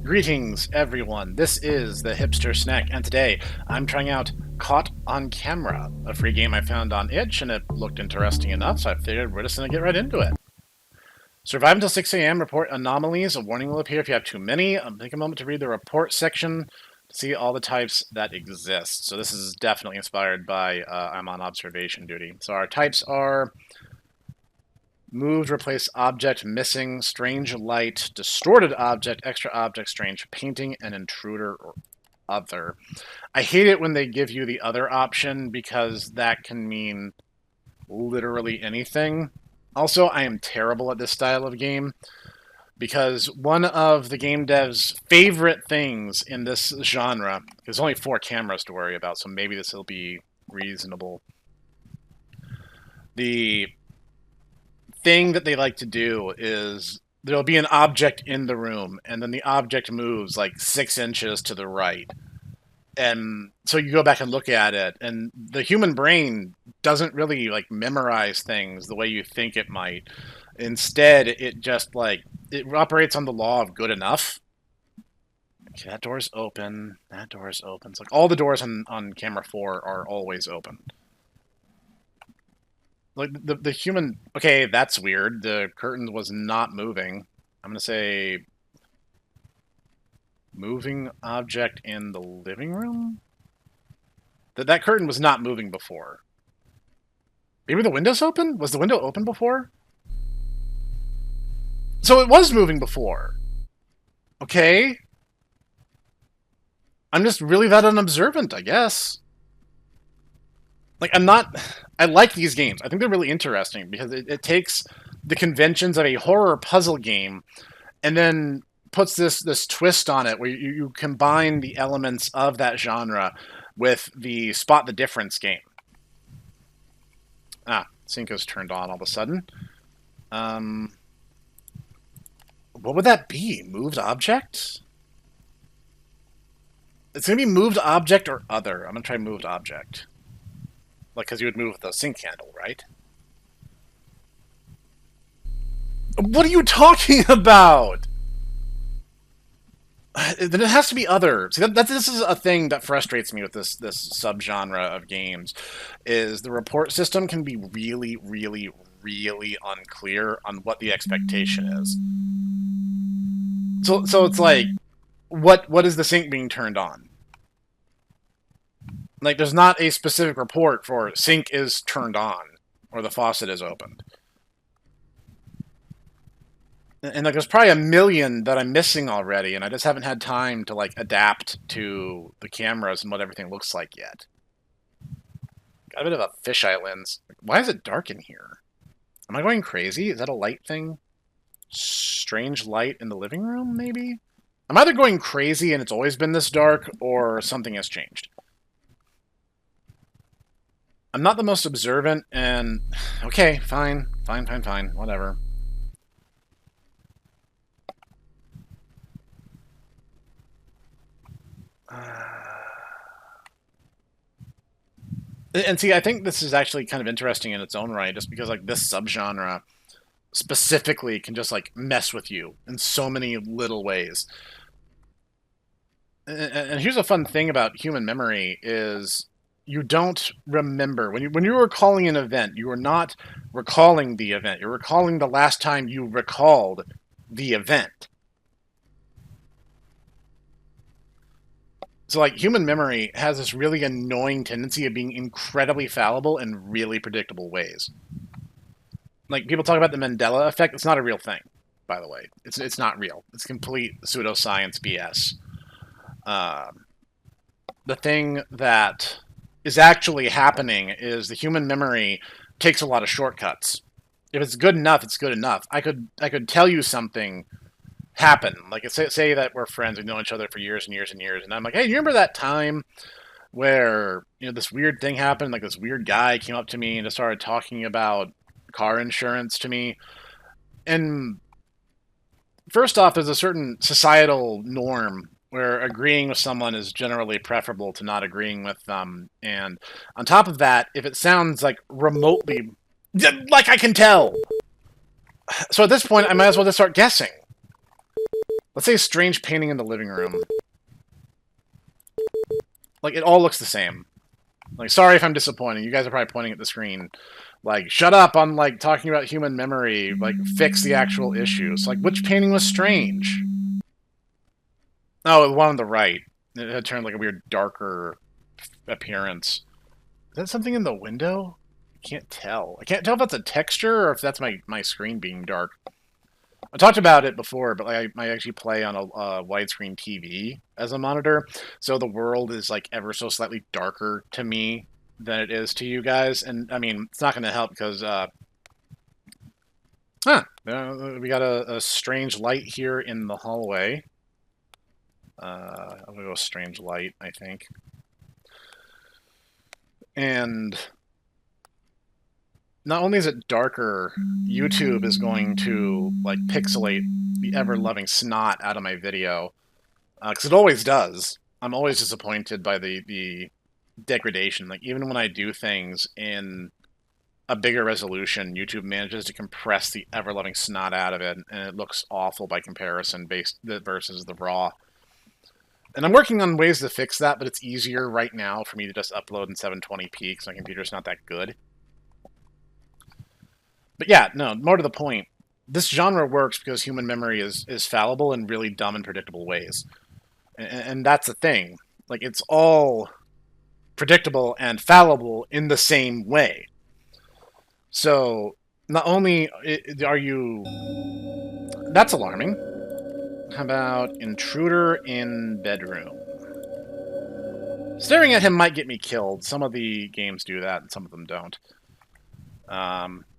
Greetings, everyone. This is the Hipster Snek, and today I'm trying out Caught on Camera, a free game I found on itch, and it looked interesting enough, so I figured we're just going to get right into it. Survive until 6 a.m., report anomalies. A warning will appear if you have too many. Take a moment to read the report section to see all the types that exist. So this is definitely inspired by I'm on observation duty. So our types are moved, replace object, missing, strange light, distorted object, extra object, strange painting, and intruder or other. I hate it when they give you the other option because that can mean literally anything. Also, I am terrible at this style of game because one of the game dev's favorite things in this genre, there's only 4 cameras to worry about, so maybe this will be reasonable. The thing that they like to do is there'll be an object in the room, and then the object moves like 6 inches to the right. And so you go back and look at it, and the human brain doesn't really like memorize things the way you think it might. Instead, it just it operates on the law of good enough. Okay, that door's open. That door's open. It's like all the doors on camera 4 are always open. Like the human. Okay, that's weird. The curtain was not moving. I'm gonna say moving object in the living room? That curtain was not moving before. Maybe the window's open? Was the window open before? So it was moving before. Okay. I'm just really that unobservant, I guess. Like, I like these games. I think they're really interesting because it takes the conventions of a horror puzzle game and then puts this twist on it where you combine the elements of that genre with the spot the difference game. Sync is turned on all of a sudden. What would that be? Moved object? It's going to be moved object or other. I'm going to try moved object. Like, because you would move the sync handle, right? What are you talking about? Then it has to be other. See, this is a thing that frustrates me with this subgenre of games, is the report system can be really, really, really unclear on what the expectation is. So it's like, what is the sync being turned on? Like, there's not a specific report for sync is turned on or the faucet is opened. And like, there's probably a million that I'm missing already, and I just haven't had time to like adapt to the cameras and what everything looks like yet. Got a bit of a fisheye lens. Why is it dark in here? Am I going crazy? Is that a light thing? Strange light in the living room, maybe? I'm either going crazy and it's always been this dark, or something has changed. I'm not the most observant, and okay, fine, whatever. And see, I think this is actually kind of interesting in its own right, just because like this subgenre specifically can just like mess with you in so many little ways. And here's a fun thing about human memory is you don't remember when you're recalling an event, you are not recalling the event. You're recalling the last time you recalled the event. So, like, human memory has this really annoying tendency of being incredibly fallible in really predictable ways. Like, people talk about the Mandela effect. It's not a real thing, by the way. It's not real. It's complete pseudoscience BS. The thing that is actually happening is the human memory takes a lot of shortcuts. If it's good enough, it's good enough. I could tell you something happen. Like, say that we're friends, we've known each other for years and years and years, and I'm like, hey, you remember that time where, you know, this weird thing happened? Like, this weird guy came up to me and just started talking about car insurance to me. And first off, there's a certain societal norm where agreeing with someone is generally preferable to not agreeing with them. And on top of that, if it sounds like remotely, like I can tell. So at this point, I might as well just start guessing. Let's say strange painting in the living room. Like, it all looks the same. Like, sorry if I'm disappointing. You guys are probably pointing at the screen. Like, shut up on, like, talking about human memory. Like, fix the actual issues. Like, which painting was strange? Oh, the one on the right. It had turned, like, a weird, darker appearance. Is that something in the window? I can't tell. I can't tell if that's a texture or if that's my screen being dark. I talked about it before, but like, I actually play on a widescreen TV as a monitor, so the world is like ever so slightly darker to me than it is to you guys. And I mean, it's not going to help because we got a strange light here in the hallway. I'm gonna go strange light, I think. And not only is it darker, YouTube is going to like pixelate the ever-loving snot out of my video, because it always does. I'm always disappointed by the degradation. Like, even when I do things in a bigger resolution, YouTube manages to compress the ever-loving snot out of it, and it looks awful by comparison versus the raw. And I'm working on ways to fix that, but it's easier right now for me to just upload in 720p because my computer's not that good. But yeah, no, more to the point. This genre works because human memory is fallible in really dumb and predictable ways. And that's the thing. Like, it's all predictable and fallible in the same way. So, not only are you... That's alarming. How about intruder in bedroom? Staring at him might get me killed. Some of the games do that, and some of them don't.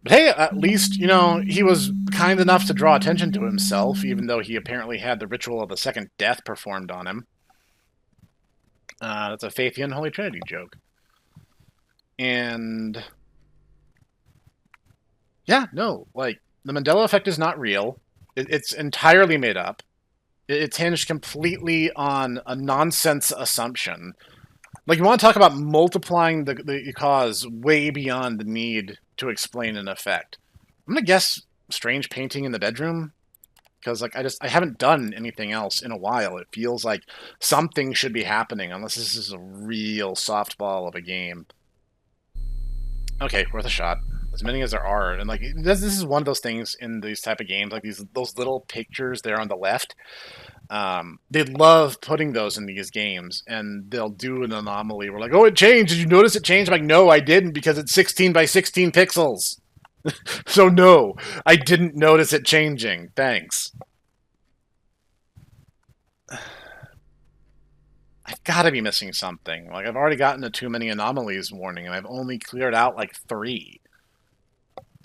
But hey, at least, you know, he was kind enough to draw attention to himself, even though he apparently had the ritual of the second death performed on him. That's a Faith in Holy Trinity joke. And... yeah, no, like, the Mandela effect is not real. It's entirely made up. It's hinged completely on a nonsense assumption. Like, you want to talk about multiplying the cause way beyond the need to explain an effect. I'm going to guess strange painting in the bedroom. Because, like, I haven't done anything else in a while. It feels like something should be happening, unless this is a real softball of a game. Okay, worth a shot. As many as there are. And, like, this is one of those things in these type of games. Like, those little pictures there on the left. They love putting those in these games, and they'll do an anomaly. We're like, oh, it changed. Did you notice it changed? I'm like, no, I didn't, because it's 16 by 16 pixels. So no, I didn't notice it changing. Thanks. I've got to be missing something. Like, I've already gotten a too many anomalies warning, and I've only cleared out like 3.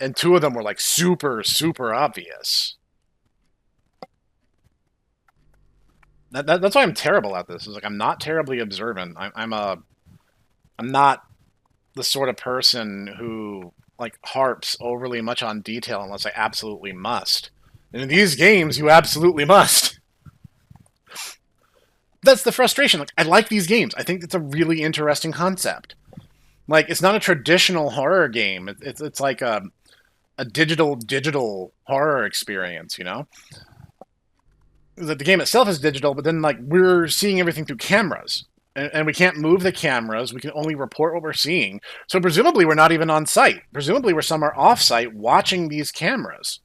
And 2 of them were like super, super obvious. That's why I'm terrible at this. Is like, I'm not terribly observant. I'm not the sort of person who like harps overly much on detail unless I absolutely must. And in these games, you absolutely must. That's the frustration. Like, I like these games. I think it's a really interesting concept. Like, it's not a traditional horror game. It's like a digital horror experience, you know? The game itself is digital, but then, like, we're seeing everything through cameras. And we can't move the cameras. We can only report what we're seeing. So presumably we're not even on site. Presumably we're somewhere off-site watching these cameras.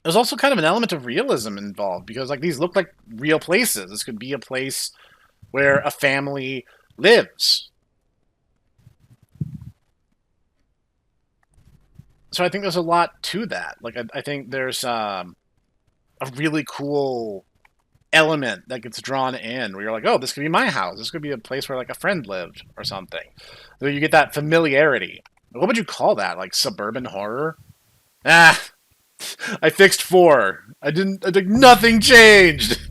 There's also kind of an element of realism involved, because, like, these look like real places. This could be a place where a family lives. So I think there's a lot to that. Like, I think there's a really cool element that gets drawn in where you're like, oh, this could be my house. This could be a place where, like, a friend lived or something. So you get that familiarity. What would you call that? Like, suburban horror? Ah, I fixed 4. Nothing changed.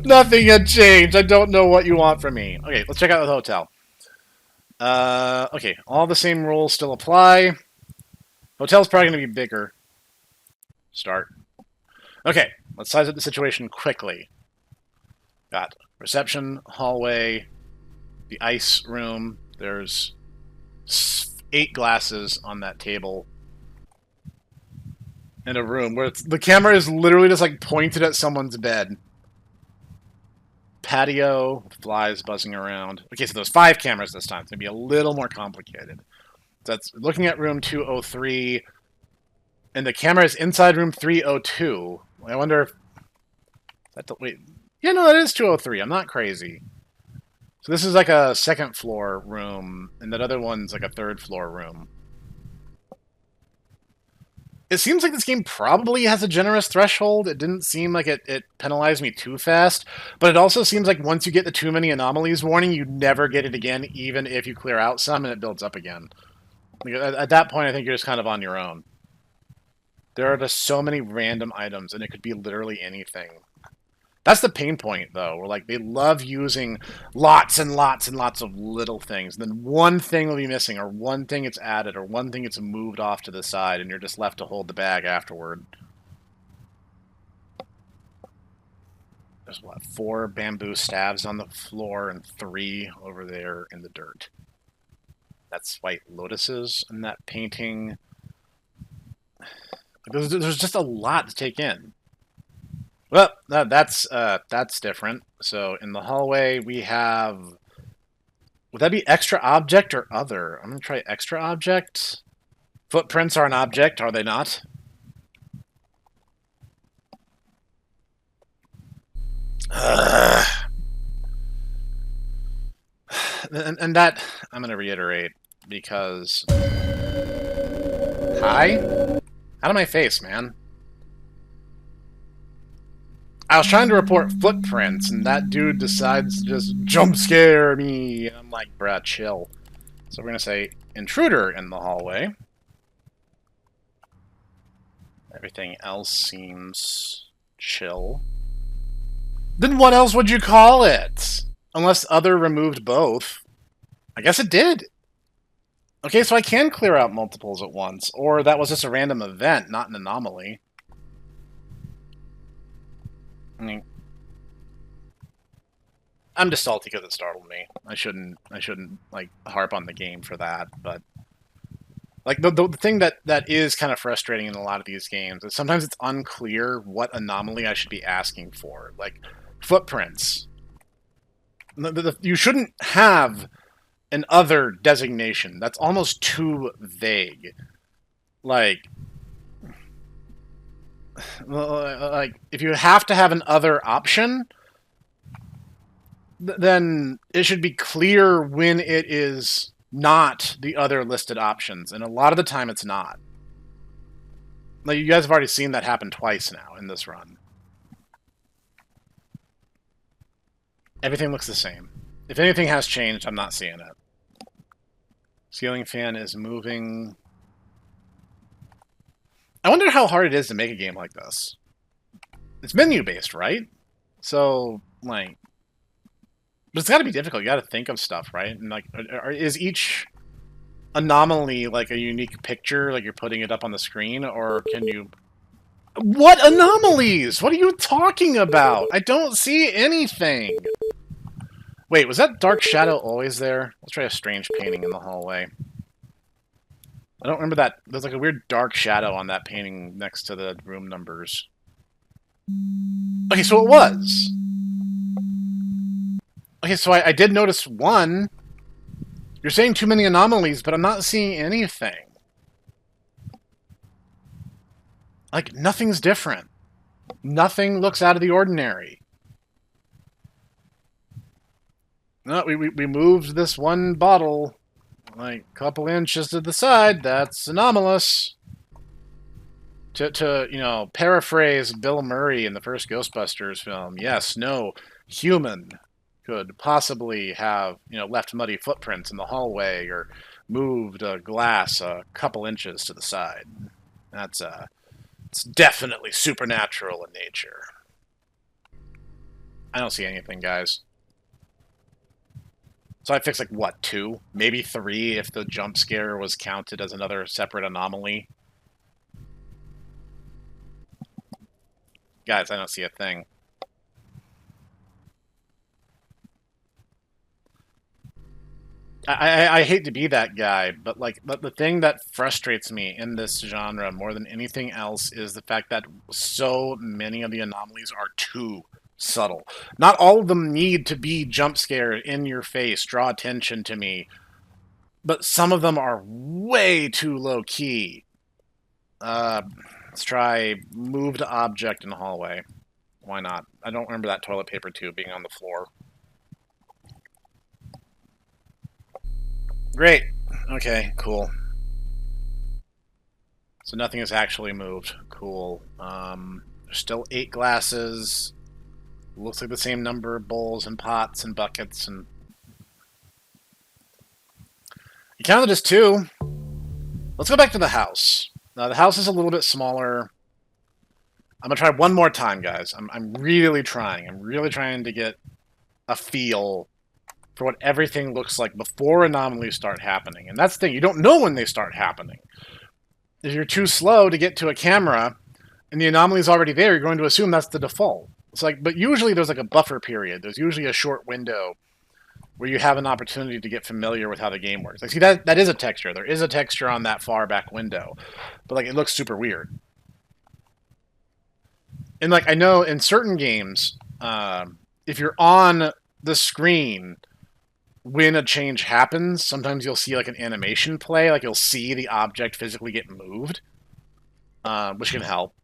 Nothing had changed. I don't know what you want from me. Okay, let's check out the hotel. Okay, all the same rules still apply. Hotel's probably going to be bigger. Start. Okay, let's size up the situation quickly. Got reception, hallway, the ice room. There's 8 glasses on that table. in a room where the camera is literally just like pointed at someone's bed. Patio, flies buzzing around. Okay, so there's 5 cameras this time. It's going to be a little more complicated. That's looking at room 203, and the camera is inside room 302. I wonder if wait. Yeah, no, it is 203. I'm not crazy. So this is like a second floor room, and that other one's like a third floor room. It seems like this game probably has a generous threshold. It didn't seem like it penalized me too fast, but it also seems like once you get the too many anomalies warning, you never get it again, even if you clear out some and it builds up again. Like, at that point, I think you're just kind of on your own. There are just so many random items, and it could be literally anything. That's the pain point, though. Where like they love using lots and lots and lots of little things. And then one thing will be missing, or one thing gets added, or one thing gets moved off to the side, and you're just left to hold the bag afterward. There's what, 4 bamboo staves on the floor and 3 over there in the dirt. That's white lotuses in that painting. There's just a lot to take in. Well, that's different. So in the hallway we have. Would that be extra object or other? I'm gonna try extra object. Footprints are an object, are they not? And that I'm gonna reiterate because. Hi? Out of my face, man. I was trying to report footprints, and that dude decides to just jump scare me. I'm like, bruh, chill. So we're going to say intruder in the hallway. Everything else seems chill. Then what else would you call it? Unless other removed both. I guess it did. Okay, so I can clear out multiples at once. Or that was just a random event, not an anomaly. I mean, I'm just salty because it startled me. I shouldn't like harp on the game for that, but like the thing that is kind of frustrating in a lot of these games is sometimes it's unclear what anomaly I should be asking for. Like footprints. You shouldn't have an other designation. That's almost too vague. Like if you have to have an other option, then it should be clear when it is not the other listed options, and a lot of the time it's not. Like, you guys have already seen that happen twice now in this run. Everything looks the same. If anything has changed, I'm not seeing it. Ceiling fan is moving. I wonder how hard it is to make a game like this. It's menu-based, right? So, like... But it's got to be difficult. You got to think of stuff, right? And, like, is each anomaly, like, a unique picture? Like, you're putting it up on the screen? Or can you... What anomalies? What are you talking about? I don't see anything. Wait, was that dark shadow always there? Let's try a strange painting in the hallway. I don't remember that. There's like a weird dark shadow on that painting next to the room numbers. Okay, so it was. Okay, so I did notice one. You're saying too many anomalies, but I'm not seeing anything. Like, nothing's different. Nothing looks out of the ordinary. No, we moved this one bottle like a couple inches to the side. That's anomalous. To you know, paraphrase Bill Murray in the first Ghostbusters film, yes, no human could possibly have, you know, left muddy footprints in the hallway or moved a glass a couple inches to the side. That's it's definitely supernatural in nature. I don't see anything, guys. So I fixed like what, 2? Maybe 3 if the jump scare was counted as another separate anomaly. Guys, I don't see a thing. I hate to be that guy, but like the thing that frustrates me in this genre more than anything else is the fact that so many of the anomalies are too subtle. Not all of them need to be jump scared in your face, draw attention to me, but some of them are way too low key. Let's try moved object in the hallway. Why not? I don't remember that toilet paper tube being on the floor. Great. Okay, cool. So nothing has actually moved. Cool. There's still 8 glasses. Looks like the same number of bowls and pots and buckets, and you counted as 2. Let's go back to the house. Now the house is a little bit smaller. I'm gonna try one more time, guys. I'm really trying. I'm really trying to get a feel for what everything looks like before anomalies start happening. And that's the thing, you don't know when they start happening. If you're too slow to get to a camera and the anomaly is already there, you're going to assume that's the default. It's like, but usually there's like a buffer period. There's usually a short window where you have an opportunity to get familiar with how the game works. Like, see, that is a texture. There is a texture on that far back window, but like it looks super weird. And like I know in certain games, if you're on the screen when a change happens, sometimes you'll see like an animation play, like you'll see the object physically get moved, which can help.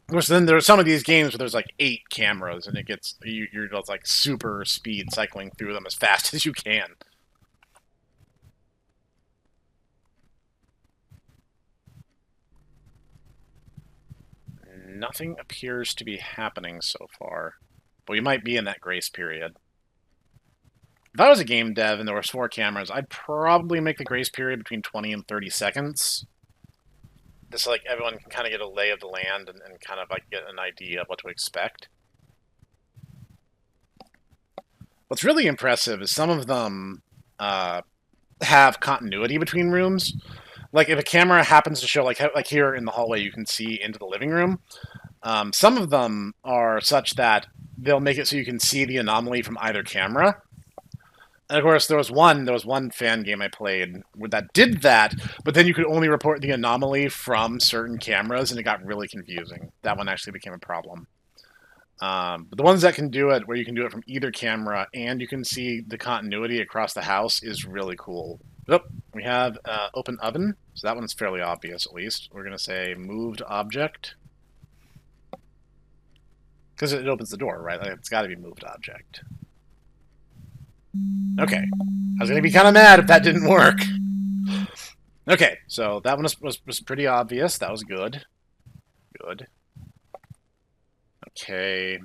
Of course, then there's some of these games where there's like 8 cameras, and it gets you're just like super speed cycling through them as fast as you can. Nothing appears to be happening so far, but we might be in that grace period. If I was a game dev and there was 4 cameras, I'd probably make the grace period between 20 and 30 seconds. Just so like everyone can kind of get a lay of the land and kind of like get an idea of what to expect. What's really impressive is some of them have continuity between rooms. Like if a camera happens to show, like here in the hallway, you can see into the living room. Some of them are such that they'll make it so you can see the anomaly from either camera. And of course, there was one fan game I played that did that, but then you could only report the anomaly from certain cameras, and it got really confusing. That one actually became a problem. But the ones that can do it, where you can do it from either camera and you can see the continuity across the house, is really cool. Oh, we have open oven, so that one's fairly obvious at least. We're going to say moved object. Because it opens the door, right? Like, it's got to be moved object. Okay. I was going to be kind of mad if that didn't work. Okay, so that one was pretty obvious. That was good. Good. Okay.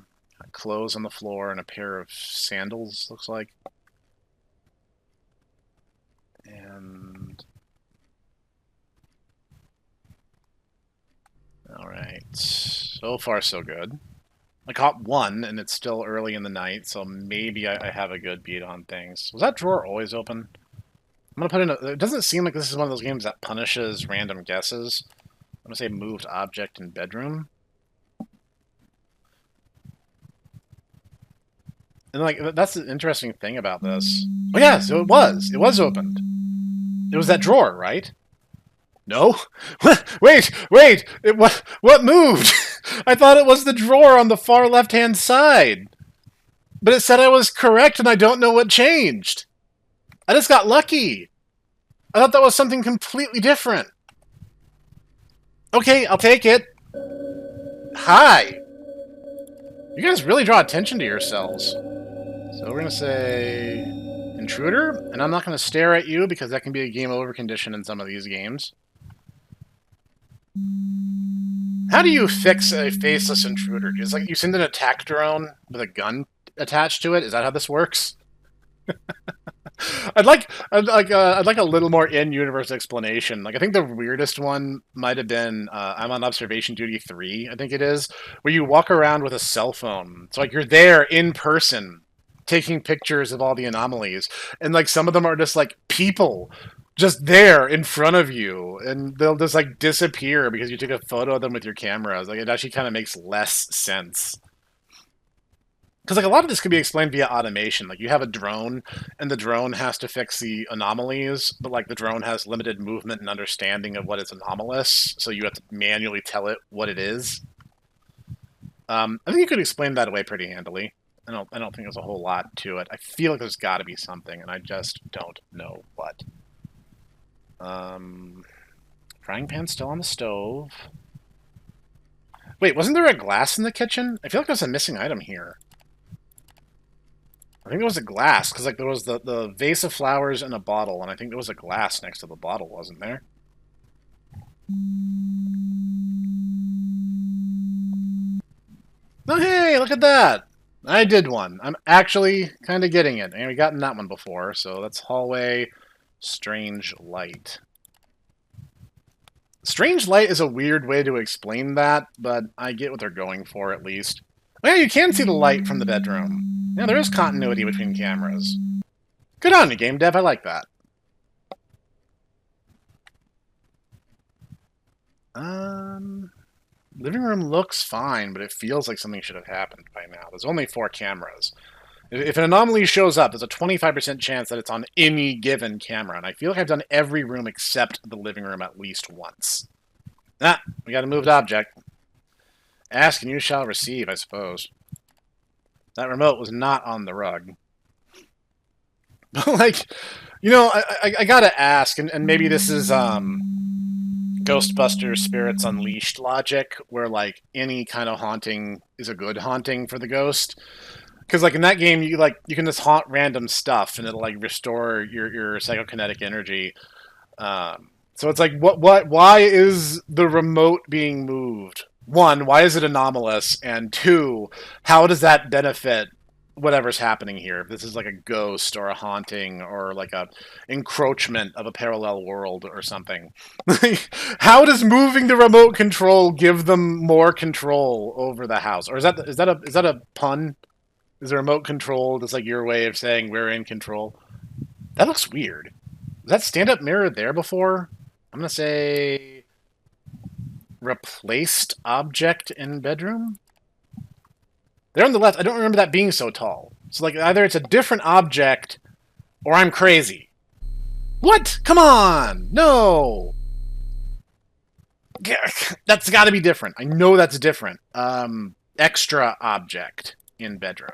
Clothes on the floor and a pair of sandals, looks like. And... alright. So far, so good. I caught 1, and it's still early in the night, so maybe I have a good beat on things. Was that drawer always open? I'm gonna put in a... it doesn't seem like this is one of those games that punishes random guesses. I'm gonna say moved object in bedroom. And like, that's the interesting thing about this. Oh yeah, so it was. It was opened. It was that drawer, right? No? Wait! What moved? I thought it was the drawer on the far left-hand side. But it said I was correct, and I don't know what changed. I just got lucky. I thought that was something completely different. Okay, I'll take it. Hi. You guys really draw attention to yourselves. So we're going to say intruder, and I'm not going to stare at you because that can be a game over condition in some of these games. How do you fix a faceless intruder? Is like you send an attack drone with a gun attached to it? Is that how this works? I'd like a little more in-universe explanation. Like I think the weirdest one might have been I'm on Observation Duty 3, I think it is, where you walk around with a cell phone. So like you're there in person taking pictures of all the anomalies, and like some of them are just like people just there in front of you, and they'll just like disappear because you took a photo of them with your cameras. Like it actually kind of makes less sense. Because like a lot of this could be explained via automation. Like you have a drone, and the drone has to fix the anomalies, but like the drone has limited movement and understanding of what is anomalous, so you have to manually tell it what it is. I think you could explain that away pretty handily. I don't think there's a whole lot to it. I feel like there's got to be something, and I just don't know what. Frying pan still on the stove. Wait, wasn't there a glass in the kitchen? I feel like there's a missing item here. I think it was a glass, because like there was the vase of flowers and a bottle, and I think there was a glass next to the bottle, wasn't there? Oh, hey, look at that! I did one. I'm actually kind of getting it. And we've gotten that one before, so that's hallway, strange light. Strange light is a weird way to explain that, but I get what they're going for, at least. Oh, yeah, you can see the light from the bedroom. Yeah, there is continuity between cameras. Good on you, game dev. I like that. Living room looks fine, but it feels like something should have happened by now. There's only 4 cameras. If an anomaly shows up, there's a 25% chance that it's on any given camera, and I feel like I've done every room except the living room at least once. Ah, we got a moved object. Ask and you shall receive, I suppose. That remote was not on the rug. Like, you know, I gotta ask, and maybe this is Ghostbusters Spirits Unleashed logic, where like any kind of haunting is a good haunting for the ghost. Because like in that game, you can just haunt random stuff, and it'll like restore your psychokinetic energy. So it's like, why is the remote being moved? 1, why is it anomalous? And 2, how does that benefit whatever's happening here? If this is like a ghost or a haunting or like a encroachment of a parallel world or something. How does moving the remote control give them more control over the house? Or is that a pun? Is the remote control just like your way of saying we're in control? That looks weird. Was that stand-up mirror there before? I'm gonna say replaced object in bedroom? There on the left, I don't remember that being so tall. So like either it's a different object or I'm crazy. What? Come on! No! That's gotta be different. I know that's different. Extra object in bedroom.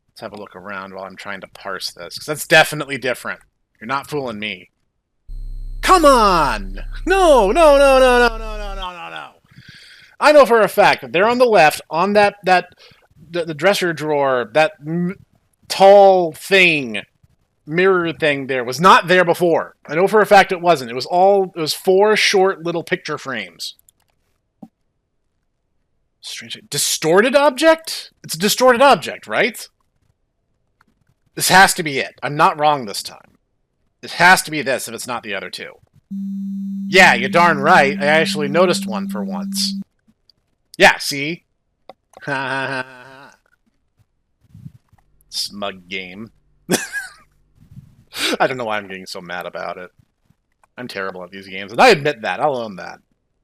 Let's have a look around while I'm trying to parse this, because that's definitely different. You're not fooling me. Come on! No, no, no, no, no, no, no, no, no, no. I know for a fact that they're on the left, on the dresser drawer, that tall thing, mirror thing there was not there before. I know for a fact it wasn't. It was 4 short little picture frames. Strange. Distorted object? It's a distorted object, right? This has to be it. I'm not wrong this time. It has to be this if it's not the other 2. Yeah, you're darn right. I actually noticed one for once. Yeah, see? Smug game. I don't know why I'm getting so mad about it. I'm terrible at these games, and I admit that. I'll own that.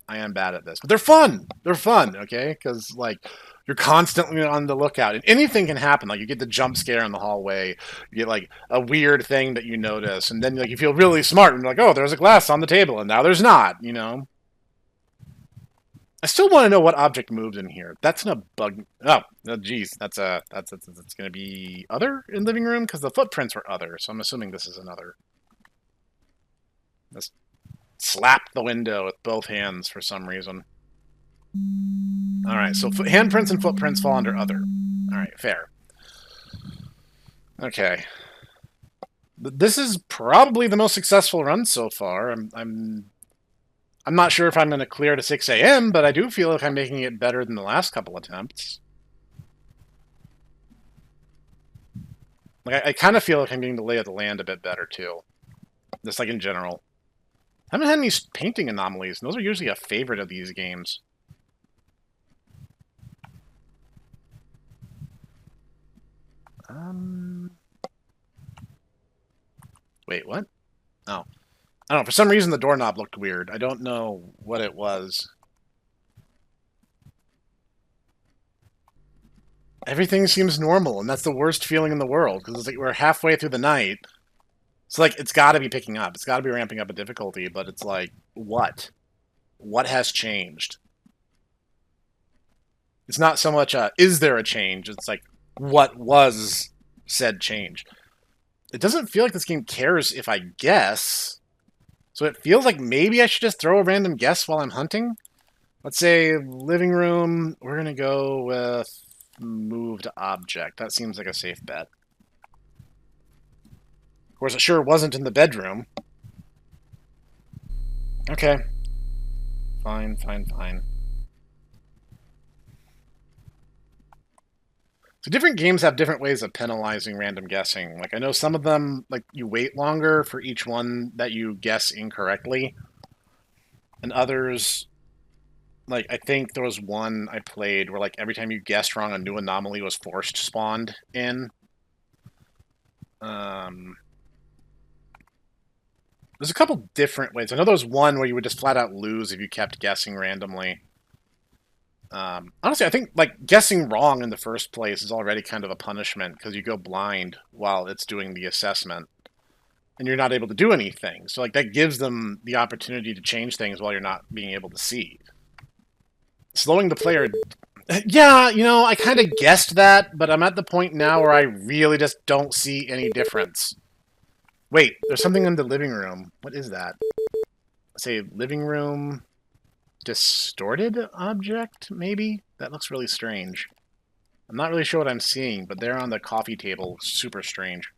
I am bad at this. But they're fun! They're fun, okay? Because, like, you're constantly on the lookout. And anything can happen. Like, you get the jump scare in the hallway. You get, like, a weird thing that you notice. And then, like, you feel really smart. And you're like, oh, there's a glass on the table. And now there's not, you know? I still want to know what object moved in here. That's gonna bug. Oh, geez, that's gonna be other in living room because the footprints were other. So I'm assuming this is another. Just slapped the window with both hands for some reason. All right, so handprints and footprints fall under other. All right, fair. Okay. This is probably the most successful run so far. I'm not sure if I'm going to clear to 6 a.m., but I do feel like I'm making it better than the last couple attempts. Like, I kind of feel like I'm getting the lay of the land a bit better, too. Just like in general. I haven't had any painting anomalies, and those are usually a favorite of these games. Wait, what? Oh. I don't know, for some reason the doorknob looked weird. I don't know what it was. Everything seems normal, and that's the worst feeling in the world, because it's like we're halfway through the night. So, like, it's got to be picking up. It's got to be ramping up a difficulty, but it's like, what? What has changed? It's not so much, is there a change? It's like, what was said change? It doesn't feel like this game cares if I guess. So it feels like maybe I should just throw a random guess while I'm hunting. Let's say living room. We're going to go with moved object. That seems like a safe bet. Of course, it sure wasn't in the bedroom. Okay. Fine, fine, fine. So different games have different ways of penalizing random guessing. Like, I know some of them, like, you wait longer for each one that you guess incorrectly. And others, like, I think there was one I played where, like, every time you guessed wrong, a new anomaly was forced spawned in. There's a couple different ways. I know there was one where you would just flat out lose if you kept guessing randomly. Honestly, I think like guessing wrong in the first place is already kind of a punishment because you go blind while it's doing the assessment, and you're not able to do anything. So like that gives them the opportunity to change things while you're not being able to see. Slowing the player. Yeah, you know, I kind of guessed that, but I'm at the point now where I really just don't see any difference. Wait, there's something in the living room. What is that? Say living room distorted object, maybe? That looks really strange. I'm not really sure what I'm seeing, but there on the coffee table, super strange.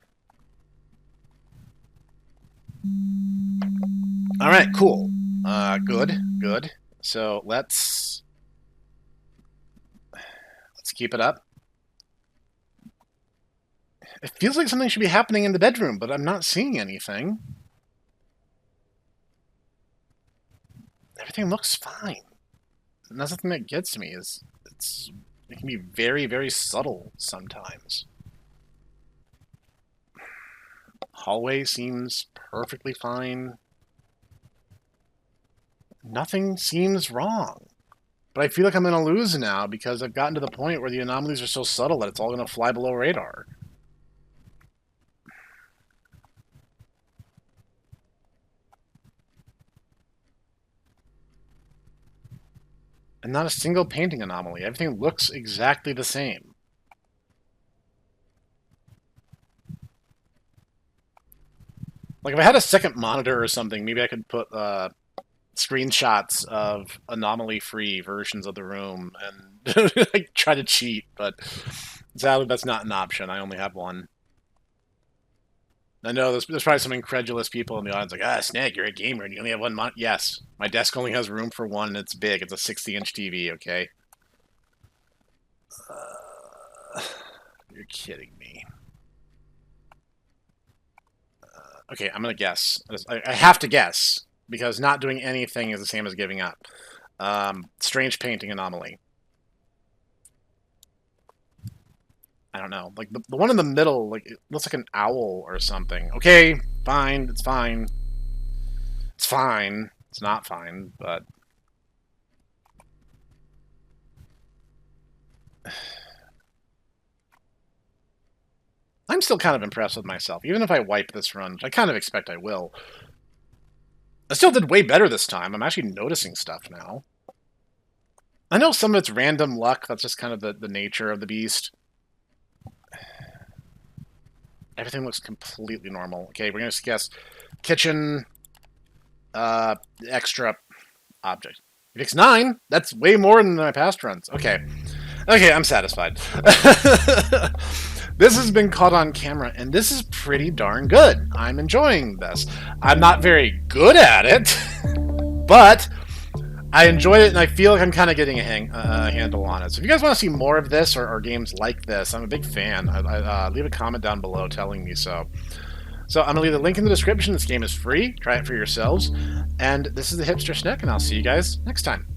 Alright, cool. Good. So let's keep it up. It feels like something should be happening in the bedroom, but I'm not seeing anything. Everything looks fine. And that's the thing that gets me, is it can be very, very subtle sometimes. Hallway seems perfectly fine. Nothing seems wrong. But I feel like I'm going to lose now because I've gotten to the point where the anomalies are so subtle that it's all going to fly below radar. And not a single painting anomaly. Everything looks exactly the same. Like, if I had a second monitor or something, maybe I could put screenshots of anomaly-free versions of the room and like, try to cheat, but sadly that's not an option. I only have one. I know there's probably some incredulous people in the audience like, Snek, you're a gamer and you only have one monitor. Yes, my desk only has room for one and it's big. It's a 60-inch TV, okay? You're kidding me. Okay, I'm going to guess. I have to guess, because not doing anything is the same as giving up. Strange painting anomaly. I don't know. Like, the one in the middle, like, it looks like an owl or something. Okay, fine. It's fine. It's fine. It's not fine, but... I'm still kind of impressed with myself, even if I wipe this run, which I kind of expect I will. I still did way better this time. I'm actually noticing stuff now. I know some of it's random luck. That's just kind of the nature of the beast. Everything looks completely normal. Okay, we're going to guess kitchen, extra object. If it's 9, that's way more than my past runs. Okay. Okay, I'm satisfied. This has been caught on camera, and this is pretty darn good. I'm enjoying this. I'm not very good at it, but I enjoyed it, and I feel like I'm kind of getting a handle on it. So if you guys want to see more of this or games like this, I'm a big fan. Leave a comment down below telling me so. So I'm going to leave the link in the description. This game is free. Try it for yourselves. And this is the Hipster Snek, and I'll see you guys next time.